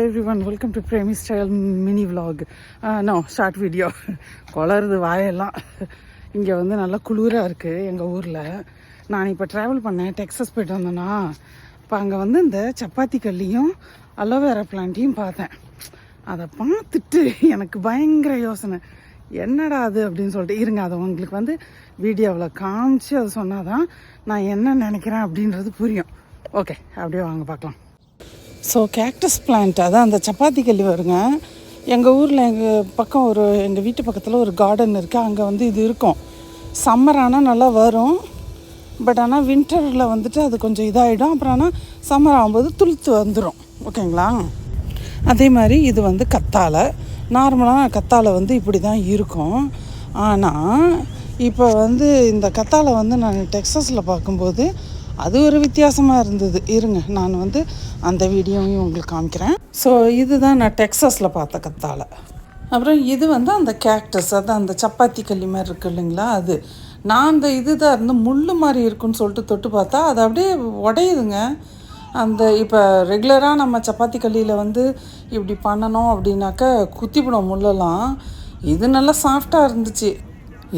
everyone, welcome to Premi Style mini vlog. No, short video. கொளருது வாயெல்லாம். இங்கே வந்து நல்லா குளிராக இருக்குது எங்கள் ஊரில். நான் இப்போ ட்ராவல் பண்ணேன், டெக்ஸஸ் போய்ட்டு வந்தேன்னா இப்போ அங்கே வந்து இந்த சப்பாத்தி கல்லியும் அலோவேரா பிளான்ட்டையும் பார்த்தேன். அதை பார்த்துட்டு எனக்கு பயங்கர யோசனை, என்னடா அது அப்படின்னு சொல்லிட்டு இருங்க அதை உங்களுக்கு வந்து வீடியோவில் காமிச்சு அதை சொன்னால் தான் நான் என்ன நினைக்கிறேன் அப்படின்றது புரியும். ஓகே, அப்படியே வாங்க பார்க்கலாம். ஸோ கேக்டஸ் பிளான்ட், அதான் அந்த சப்பாத்தி கல்லி வருங்க. எங்கள் ஊரில் எங்கள் வீட்டு பக்கத்தில் ஒரு கார்டன் இருக்குது. அங்கே வந்து இது இருக்கும். சம்மர் ஆனால் நல்லா வரும், பட் ஆனால் வின்டரில் வந்துட்டு அது கொஞ்சம் இதாகிடும். அப்புறம் ஆனால் சம்மர் ஆகும்போது துளுத்து வந்துடும். ஓகேங்களா? அதே மாதிரி இது வந்து கத்தாழை. நார்மலாக கத்தாழை வந்து இப்படி தான் இருக்கும். ஆனால் இப்போ வந்து இந்த கத்தாழை வந்து நான் டெக்ஸஸில் பார்க்கும்போது அது ஒரு வித்தியாசமாக இருந்தது. இருங்க, நான் வந்து அந்த வீடியோவையும் உங்களுக்கு காமிக்கிறேன். ஸோ இதுதான் நான் டெக்ஸஸில் பார்த்த கத்தாழை. அப்புறம் இது வந்து அந்த கேக்டஸ், அதான் அந்த சப்பாத்தி கல்லி மாதிரி இருக்குது இல்லைங்களா, அது. நான் அந்த இதுதான் இருந்து முள் மாதிரி இருக்குன்னு சொல்லிட்டு தொட்டு பார்த்தா அது அப்படியே உடையுதுங்க. அந்த இப்போ ரெகுலராக நம்ம சப்பாத்தி கல்லியில் வந்து இப்படி பண்ணணும் அப்படின்னாக்கா குத்திவிடும் முள்ளெல்லாம். இது நல்லா சாஃப்டாக இருந்துச்சு.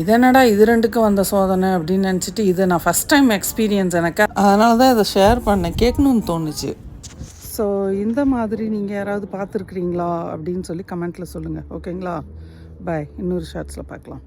இது என்னடா இது ரெண்டுக்கும் வந்த சோதனை அப்படின்னு நினச்சிட்டு இதை நான் ஃபஸ்ட் டைம் எக்ஸ்பீரியன்ஸ் எனக்கு, அதனால தான் இதை ஷேர் பண்ணேன், கேட்கணுன்னு தோணுச்சு. ஸோ இந்த மாதிரி நீங்கள் யாராவது பார்த்துருக்குறீங்களா அப்படின்னு சொல்லி கமெண்ட்டில் சொல்லுங்கள். ஓகேங்களா? பாய். இன்னொரு ஷார்ட்ஸில் பார்க்கலாம்.